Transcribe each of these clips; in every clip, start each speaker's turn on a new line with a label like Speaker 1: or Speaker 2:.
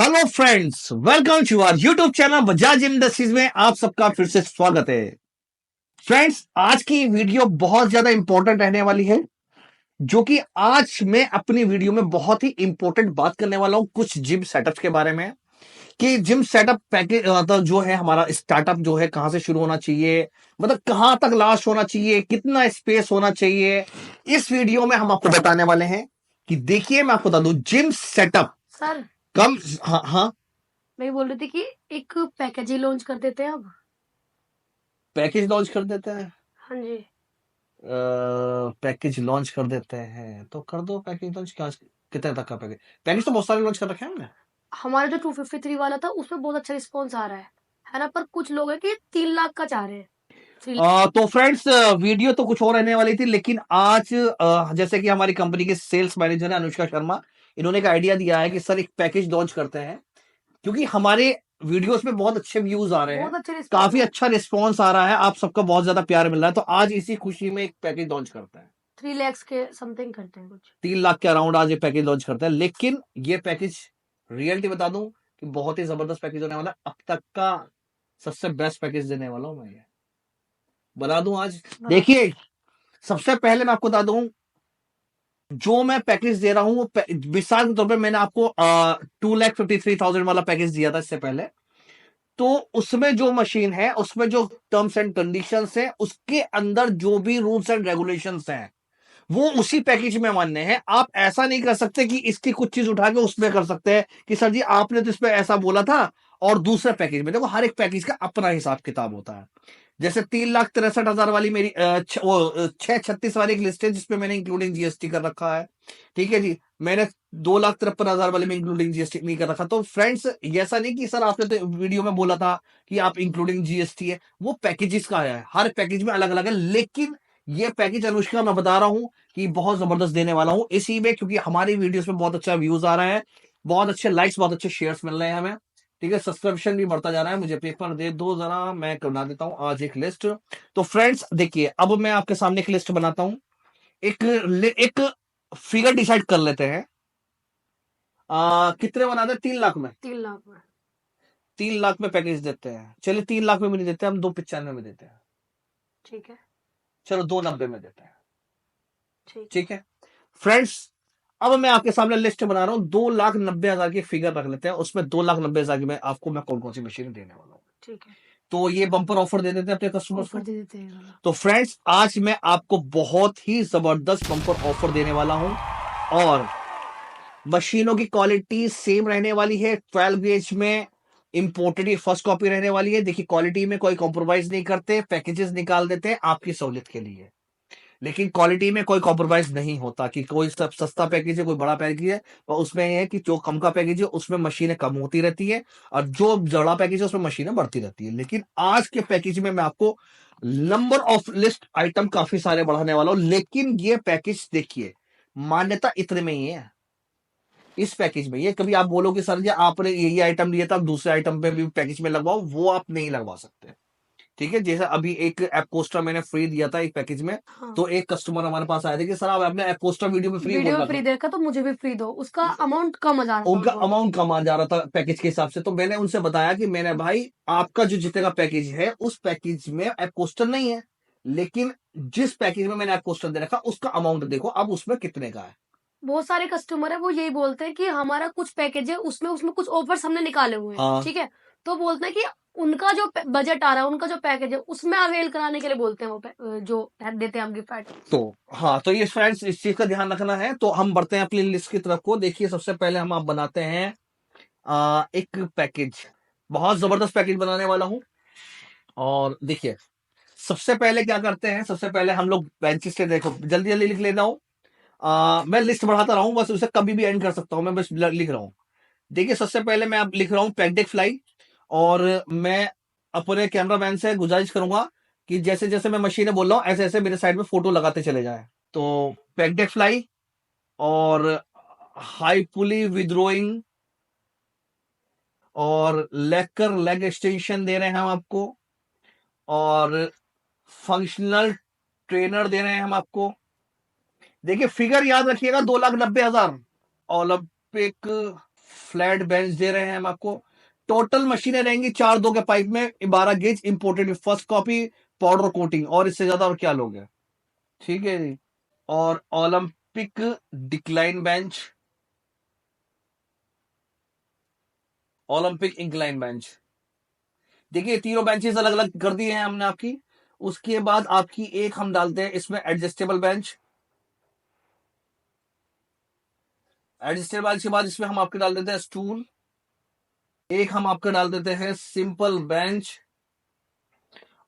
Speaker 1: Hello friends, welcome to our YouTube channel Bajaj industries में आप सबका फिर से स्वागत है। फ्रेंड्स, आज की वीडियो बहुत ज्यादा इंपॉर्टेंट रहने वाली है, जो कि आज मैं अपनी वीडियो में बहुत ही इंपॉर्टेंट बात करने वाला हूं कुछ जिम सेटअप्स के बारे में। कि जिम सेटअप पैकेज मतलब जो है हमारा स्टार्टअप जो है कहां से शुरू होना चाहिए, मतलब कहां तक लास्ट होना चाहिए, कितना स्पेस होना चाहिए, इस वीडियो में हम आपको बताने वाले हैं। कि देखिए, मैं आपको बता दूं जिम सेटअप
Speaker 2: सर,
Speaker 1: कम। हाँ हाँ,
Speaker 2: मैं बोल रही थी कि एक पैकेज ही लॉन्च कर देते हैं अब।
Speaker 1: पैकेज लॉन्च कर देते हैं।
Speaker 2: हाँ जी।
Speaker 1: पैकेज लॉन्च कर देते हैं तो कर दो पैकेज लॉन्च। क्या कितने तक का पैकेज? पैकेज तो बहुत सारे लॉन्च कर रखे हैं हमने।
Speaker 2: हमारा जो 253 वाला था उसमें बहुत अच्छा रिस्पॉन्स आ रहा है ना। पर कुछ लोग हैं कि 3 लाख का चाह रहे हैं। 3 लाख।
Speaker 1: तो फ्रेंड्स, वीडियो तो कुछ और रहने वाली थी, लेकिन आज जैसे कि हमारी कंपनी के सेल्स मैनेजर है अनुष्का शर्मा, इन्होंने एक आइडिया दिया है कि सर एक पैकेज लॉन्च करते हैं, क्योंकि हमारे वीडियोस में बहुत अच्छे व्यूज आ रहे हैं,
Speaker 2: बहुत अच्छे रिस्पॉन्स
Speaker 1: काफी अच्छा रिस्पॉन्स आ रहा है, आप सबका बहुत ज्यादा प्यार मिल रहा है, तो आज इसी खुशी में एक पैकेज लॉन्च करते हैं।
Speaker 2: 3 lakhs के समथिंग करते हैं कुछ।
Speaker 1: 3 लाख के अराउंड आज ये पैकेज लॉन्च करते हैं। लेकिन ये पैकेज, रियलिटी बता दूं कि बहुत ही जबरदस्त पैकेज होने वाला है, अब तक का सबसे बेस्ट पैकेज देने वाला हूं मैं, ये बता दूं आज। देखिए, सबसे पहले मैं आपको बता दूं, जो मैं पैकेज दे रहा हूं वो मिसाल के तौर पे मैंने आपको 2,53,000 वाला पैकेज दिया था इससे पहले। तो उसमें जो मशीन है, उसमें जो टर्म्स एंड कंडीशंस है, उसके अंदर जो भी रूल्स एंड रेगुलेशंस हैं, वो उसी पैकेज में मान्य है। आप ऐसा नहीं कर सकते कि इसकी कुछ चीज उठा के उसमें कर सकते हैं कि सर जी आपने तो इस पे ऐसा बोला था, और दूसरे पैकेज में देखो, हर एक पैकेज का अपना हिसाब किताब होता है। जैसे 3,63,000 वाली मेरी 6,36 वाली एक लिस्ट है, जिसपे मैंने इंक्लूडिंग जीएसटी कर रखा है। ठीक है जी। मैंने 2,53,000 वाले में इंक्लूडिंग जीएसटी नहीं कर रखा। तो फ्रेंड्स, ऐसा नहीं कि सर आपने तो वीडियो में बोला था कि आप इंक्लूडिंग जीएसटी है, वो पैकेजेस का है, हर पैकेज में अलग अलग है। लेकिन ये पैकेज अनुष्का मैं बता रहा हूं कि बहुत जबरदस्त देने वाला हूं इसी में, क्योंकि हमारी वीडियोस में बहुत अच्छा व्यूज आ रहा है, बहुत अच्छे लाइक्स, बहुत अच्छे शेयर्स मिल रहे हैं हमें। ठीक है, सब्सक्रिप्शन भी बढ़ता जा रहा है। मुझे पेपर दे दो जरा, मैं बना देता हूं आज एक लिस्ट। तो फ्रेंड्स देखिए, अब मैं आपके सामने एक लिस्ट बनाता हूं। एक एक फिगर डिसाइड कर लेते हैं। कितने बनाते हैं? 3 लाख में।
Speaker 2: 3 लाख में।
Speaker 1: 3 लाख में पैकेज देते हैं। चलिए 3 लाख में भी नहीं देते, हम 295 में देते हैं।
Speaker 2: ठीक है।
Speaker 1: चलो 290 में देते हैं।
Speaker 2: ठीक है।
Speaker 1: ठीक है फ्रेंड्स, अब मैं आपके सामने लिस्ट बना रहा हूँ। 2,90,000 की फिगर रख लेते हैं, उसमें 2,90,000 की मैं आपको मैं कौन कौन सी मशीन देने वाला हूँ।
Speaker 2: ठीक है।
Speaker 1: तो ये बम्पर ऑफर दे देते हैं अपने कस्टमर्स
Speaker 2: ऑफर
Speaker 1: को।
Speaker 2: दे देते हैं वाला।
Speaker 1: तो फ्रेंड्स, आज मैं आपको बहुत ही जबरदस्त बम्पर ऑफर देने वाला हूं, और मशीनों की क्वालिटी सेम रहने वाली है। 12 गेज में इंपोर्टेड ही फर्स्ट कॉपी रहने वाली है। देखिए, क्वालिटी में कोई कॉम्प्रोमाइज नहीं करते, पैकेजेस निकाल देते हैं आपकी सहूलियत के लिए, लेकिन क्वालिटी में कोई कॉम्प्रोमाइज नहीं होता कि कोई सब सस्ता पैकेज है, कोई बड़ा पैकेज है। और उसमें यह है कि जो कम का पैकेज है उसमें मशीनें कम होती रहती है, और जो बड़ा पैकेज है उसमें मशीनें बढ़ती रहती है। लेकिन आज के पैकेज में मैं आपको नंबर ऑफ लिस्ट आइटम काफी सारे बढ़ाने वाला हूं। लेकिन ये पैकेज देखिए, मान्यता इतने में ही है इस पैकेज में। ये कभी आप बोलो कि सर जी आपने ये आइटम लिया था, आप दूसरे आइटम पे भी पैकेज में लगवाओ, वो आप नहीं लगवा सकते। ठीक है, जैसे अभी एक ऐप कोस्टर मैंने फ्री दिया था एक पैकेज में।
Speaker 2: हाँ।
Speaker 1: तो एक कस्टमर हमारे पास आए थे कि सर आप आपने ऐप कोस्टर वीडियो में फ्री
Speaker 2: वीडियो
Speaker 1: बोल
Speaker 2: में
Speaker 1: रखा,
Speaker 2: फ्री देखा तो मुझे भी फ्री दो, उसका अमाउंट कम आ जा रहा था
Speaker 1: उनका
Speaker 2: उनको।
Speaker 1: अमाउंट कम आ जा रहा था पैकेज के हिसाब से। तो मैंने उनसे बताया कि मैंने भाई, आपका जो जितने का पैकेज है उस पैकेज में ऐप कोस्टर नहीं है, लेकिन जिस पैकेज में मैंने ऐप कोस्टर दे रखा उसका अमाउंट देखो अब उसमें कितने का है।
Speaker 2: बहुत सारे कस्टमर है वो यही बोलते हैं कि हमारा कुछ पैकेज है उसमें उसमें कुछ ऑफर्स हमने निकाले हुए हैं।
Speaker 1: हाँ,
Speaker 2: ठीक है। तो बोलते हैं कि उनका जो बजट आ रहा है, उनका जो पैकेज है उसमें अवेल कराने के लिए बोलते हैं वो जो देते हैं हम गिफ्ट आइटम।
Speaker 1: तो हाँ, तो ये फ्रेंड्स इस चीज का ध्यान रखना है। तो हम बढ़ते हैं अपनी लिस्ट की तरफ को। देखिए, सबसे पहले हम आप बनाते हैं एक पैकेज, बहुत जबरदस्त पैकेज बनाने वाला हूं। और देखिए, सबसे पहले क्या करते हैं, सबसे पहले हम लोग बेंचेस से, देखो जल्दी जल्दी लिख लेना हूं। मैं लिस्ट बढ़ाता रहूं, बस उसे कभी भी एंड कर सकता हूं, मैं बस लिख रहा हूं। देखिए, सबसे पहले मैं अब लिख रहा हूं पैकडेक फ्लाई। और मैं अपने कैमरामैन से गुजारिश करूंगा कि जैसे जैसे मैं मशीनें बोल रहा हूं, ऐसे ऐसे मेरे साइड में फोटो लगाते चले जाएं। तो पैकडेक फ्लाई, और हाई पुली विद्रोइंग, और लेकर लेग एक्सटेंशन दे रहे हैं हम आपको, और फंक्शनल ट्रेनर दे रहे हैं हम आपको। देखिए, फिगर याद रखिएगा, 2,90,000 ओलंपिक फ्लैट बेंच दे रहे हैं हम आपको। टोटल मशीनें रहेंगी 4-2 के पाइप में, 12 gauge imported first copy, powder coating, और इससे ज्यादा और क्या लोगे। ठीक है जी। और Olympic decline bench, Olympic incline bench. देखिए तीनों बेंचेस अलग अलग कर दिए हैं हमने आपकी। उसके बाद आपकी एक हम डालते हैं इसमें एडजस्टेबल बेंच। एडजस्टेबल बेंच के बाद इसमें हम आपके डाल देते हैं स्टूल। एक हम आपका डाल देते हैं सिंपल बेंच।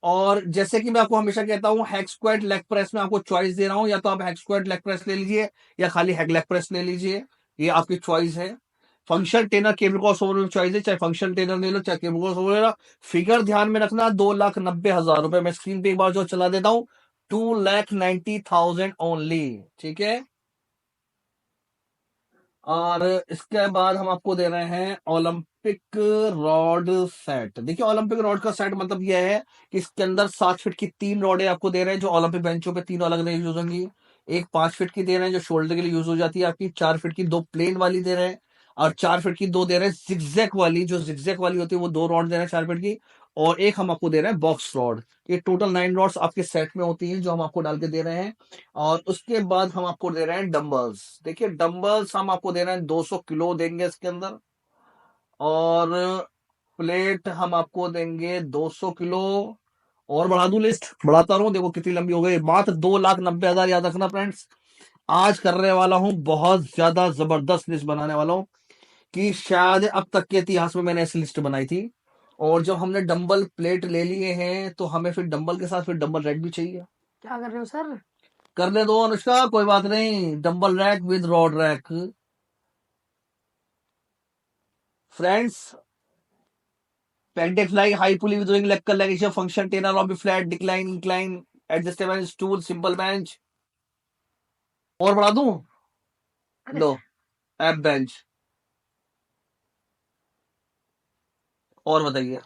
Speaker 1: और जैसे कि मैं आपको हमेशा कहता हूं, हैक स्क्वाट लेग प्रेस में आपको चॉइस दे रहा हूं, या तो आप हैक स्क्वाट लेग प्रेस ले लीजिए या खाली हैक लेग प्रेस ले लीजिए, ये आपकी चॉइस है। Function trainer cable cross over choice है, चाहे फंक्शन ट्रेनर ले लो चाहे केबल क्रॉस ओवर ले लो। फिगर ध्यान में रखना, 2,90,000 रुपए। मैं स्क्रीन पे एक बार जो चला देता हूं, 2,90,000 ओनली। ठीक है। और इसके बाद हम आपको दे रहे हैं ओलंपिक रॉड सेट। देखिए ओलंपिक रॉड का सेट मतलब यह है कि इसके अंदर 7 फीट की 3 रॉडें आपको दे रहे हैं, जो ओलंपिक बेंचों पे तीनों अलग अलग यूज होंगी। एक 5 फीट की दे रहे हैं जो शोल्डर के लिए यूज हो जाती है आपकी। 4 फीट की 2 प्लेन वाली दे रहे हैं, और 4 फीट की 2 दे रहे हैं जिगजैग वाली। जो जिगजैग वाली होती है वो 2 रॉड दे रहे हैं 4 फीट की। और एक हम आपको दे रहे हैं बॉक्स रॉड। ये टोटल 9 रॉड्स आपके सेट में होती हैं जो हम आपको डाल के दे रहे हैं। और उसके बाद हम आपको दे रहे हैं डंबल्स। देखिए डंबल्स हम आपको दे रहे हैं 200 किलो देंगे इसके अंदर। और प्लेट हम आपको देंगे 200 किलो। और बढ़ा दूं लिस्ट, बढ़ाता रहूं, देखो कितनी लंबी हो गई। मात्र 2,90,000 याद रखना फ्रेंड्स। आज करने वाला हूं बहुत ज्यादा जबरदस्त लिस्ट बनाने वाला हूं, कि शायद अब तक के इतिहास में मैंने ऐसी लिस्ट बनाई थी। और जब हमने डंबल प्लेट ले लिए हैं तो हमें फिर डंबल के साथ फिर डंबल रैक भी चाहिए।
Speaker 2: क्या कर रहे हो सर?
Speaker 1: करने दो अनुष्का, कोई बात नहीं, dumbbell rack with rod rack. Friends, पेंटेक fly high pulley with doing leg लेगेशन फंक्शन टेनर of flat decline incline adjustable stool simple bench. और बढ़ा दूं,
Speaker 2: अरे
Speaker 1: लो, एप बेंच। और बताइए,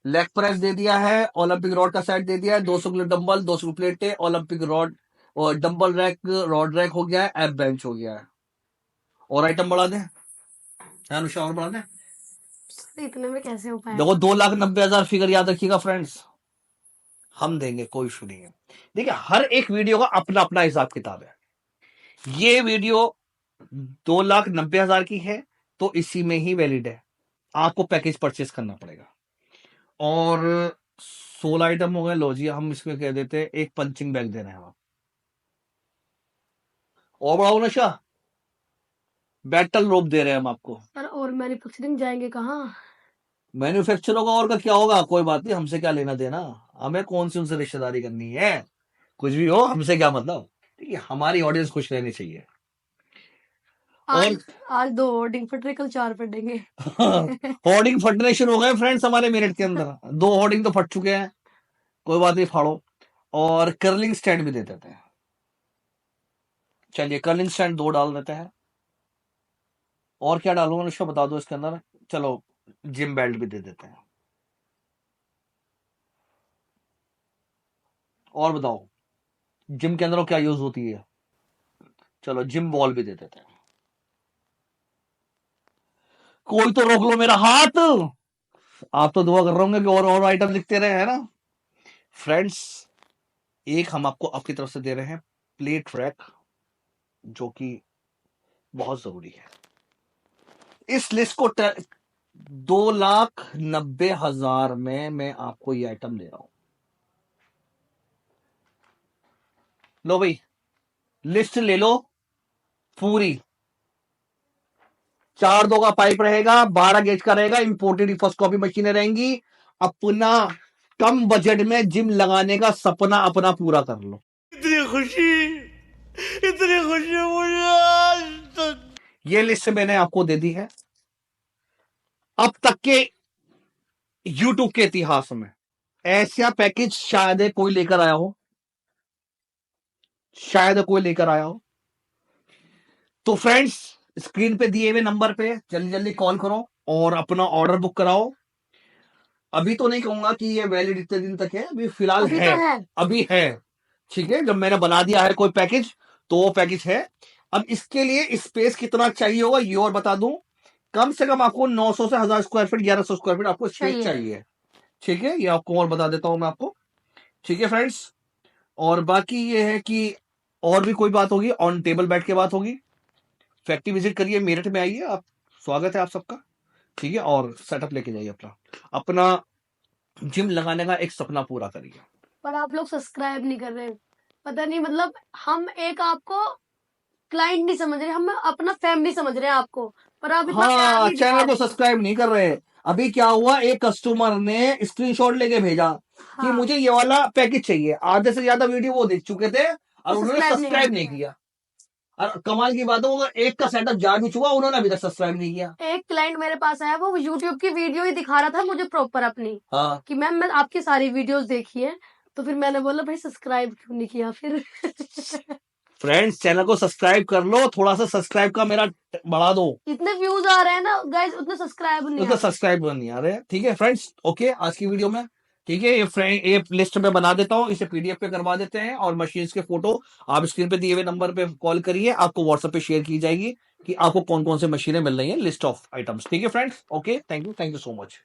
Speaker 1: लेग प्रेस दे दिया है, ओलंपिक रॉड का सेट दे दिया है, 200 किलो डंबल, 200 किलो प्लेटें, ओलंपिक रॉड और डंबल रैक, रॉड रैक हो गया है, एप बेंच हो गया है। और आइटम बढ़ा दें, है अनुषा, और बढ़ा दें।
Speaker 2: सर इतने में कैसे हो
Speaker 1: देखो
Speaker 2: पाएगा?
Speaker 1: 2,90,000 फिगर याद रखिएगा फ्रेंड्स, हम देंगे, कोई इशू नहीं है। देखिए हर एक वीडियो का अपना अपना हिसाब किताब है। ये वीडियो 2,90,000 की है तो इसी में ही वैलिड है, आपको पैकेज परचेस करना पड़ेगा। और 16 आइटम हो गए, लो जी, हम इसमें कह देते हैं एक पंचिंग बैग दे रहे हैं आप। और बढ़ाओ नशा, बैटल रोप दे रहे हैं हम आपको।
Speaker 2: सर और मैन्युफैक्चरिंग जाएंगे कहाँ?
Speaker 1: मैन्युफैक्चर होगा और का क्या होगा, कोई बात नहीं, हमसे क्या लेना देना, हमें कौन सी उनसे रिश्तेदारी करनी है। कुछ भी हो, हमसे क्या मतलब। ठीक है, हमारी ऑडियंस खुश रहनी चाहिए।
Speaker 2: आज
Speaker 1: और
Speaker 2: आज 2 होर्डिंग फट रहे, कल 4 फटेंगे।
Speaker 1: होर्डिंग फटने शुरू हो गए फ्रेंड्स हमारे मिनट के अंदर। 2 होर्डिंग तो फट चुके हैं, कोई बात नहीं, फाड़ो। और कर्लिंग स्टैंड भी दे देते हैं, चलिए कर्लिंग स्टैंड 2 डाल देते हैं। और क्या डालूंगा अनुष्का, बता दो इसके अंदर। चलो जिम बेल्ट भी दे देते हैं। और बताओ जिम के अंदर क्या यूज होती है, चलो जिम बॉल भी दे देते हैं। कोई तो रोक लो मेरा हाथ, आप तो दुआ कर रहे होंगे कि और आइटम लिखते रहे, है ना फ्रेंड्स। एक हम आपको आपकी तरफ से दे रहे हैं प्लेट रैक, जो कि बहुत जरूरी है। इस लिस्ट को 2,90,000 में मैं आपको ये आइटम दे रहा हूं। लो भाई, लिस्ट ले लो पूरी। 4-2 का पाइप रहेगा, 12 गेज का रहेगा, इंपोर्टेड फर्स्ट कॉपी मशीनें रहेंगी। अपना कम बजट में जिम लगाने का सपना अपना पूरा कर लो। इतनी खुशी मुझे आज तक। ये लिस्ट मैंने आपको दे दी है। अब तक के यूट्यूब के इतिहास में ऐसा पैकेज शायद कोई लेकर आया हो, शायद कोई लेकर आया हो। तो फ्रेंड्स, स्क्रीन पे दिए हुए नंबर पे जल्दी जल्दी कॉल करो और अपना ऑर्डर बुक कराओ। अभी तो नहीं कहूंगा कि ये वैलिड इतने दिन तक है, अभी फिलहाल
Speaker 2: अभी
Speaker 1: है,
Speaker 2: तो है।
Speaker 1: अभी है। ठीक है, जब मैंने बना दिया है कोई पैकेज तो वो पैकेज है। अब इसके लिए स्पेस कितना चाहिए होगा ये और बता दूं, कम से कम आपको 900 से 1000 स्क्वायर फीट 1100 स्क्वायर फीट आपको स्पेस
Speaker 2: चाहिए।
Speaker 1: चाहिए। ठीक है, ये आपको और बता देता हूं मैं आपको। ठीक है फ्रेंड्स, और बाकी ये है कि और भी कोई बात होगी ऑन टेबल बैठ के बात होगी। फैक्ट्री विजिट करिए, मेरठ में आइए आप, स्वागत है आप सबका। ठीक है, और सेटअप लेके जाइए अपना, अपना जिम लगाने का एक सपना पूरा करिए।
Speaker 2: पर आप लोग सब्सक्राइब नहीं कर रहे, पता नहीं, मतलब हम एक आपको क्लाइंट नहीं समझ रहे, हम अपना फैमिली समझ रहे हैं आपको, पर आप इतना प्यार
Speaker 1: हाँ,
Speaker 2: नहीं दिखा
Speaker 1: चैनल को
Speaker 2: रहे।
Speaker 1: सब्सक्राइब नहीं कर रहे। अभी क्या हुआ, एक कस्टमर ने स्क्रीनशॉट लेके भेजा कि
Speaker 2: हाँ,
Speaker 1: मुझे ये वाला पैकेज चाहिए, आधे से ज्यादा वीडियो वो देख चुके थे और
Speaker 2: वो
Speaker 1: उन्होंने
Speaker 2: सब्सक्राइब नहीं
Speaker 1: सब्सक्राइब नहीं
Speaker 2: किया।
Speaker 1: किया। और कमाल की बात है, वो एक का सेटअप जा भी चुका, उन्होंने अभी तक सब्सक्राइब नहीं किया।
Speaker 2: एक क्लाइंट मेरे पास आया, वो यूट्यूब की वीडियो ही दिखा रहा था मुझे प्रॉपर अपनी,
Speaker 1: हाँ
Speaker 2: कि मैम मैं आपकी सारी वीडियोस देखी है। तो फिर मैंने बोला भाई सब्सक्राइब क्यों नहीं किया फिर।
Speaker 1: फ्रेंड्स, चैनल को सब्सक्राइब कर लो, थोड़ा सा सब्सक्राइब का मेरा बढ़ा दो,
Speaker 2: इतने व्यूज आ रहे हैं ना गाइस, उतने सब्सक्राइब नहीं
Speaker 1: उसका
Speaker 2: आ रहे।
Speaker 1: सब्सक्राइब नहीं आ रहे हैं। ठीक है फ्रेंड्स, ओके, आज की वीडियो में ठीक है, ये लिस्ट में बना देता हूँ, इसे पीडीएफ पे करवा देते हैं, और मशीन्स के फोटो आप स्क्रीन पे दिए हुए नंबर पे कॉल करिए, आपको व्हाट्सएप पे शेयर की जाएगी कि आपको कौन कौन से मशीनें मिल रही हैं, लिस्ट ऑफ आइटम्स। ठीक है friends, okay, thank you so much.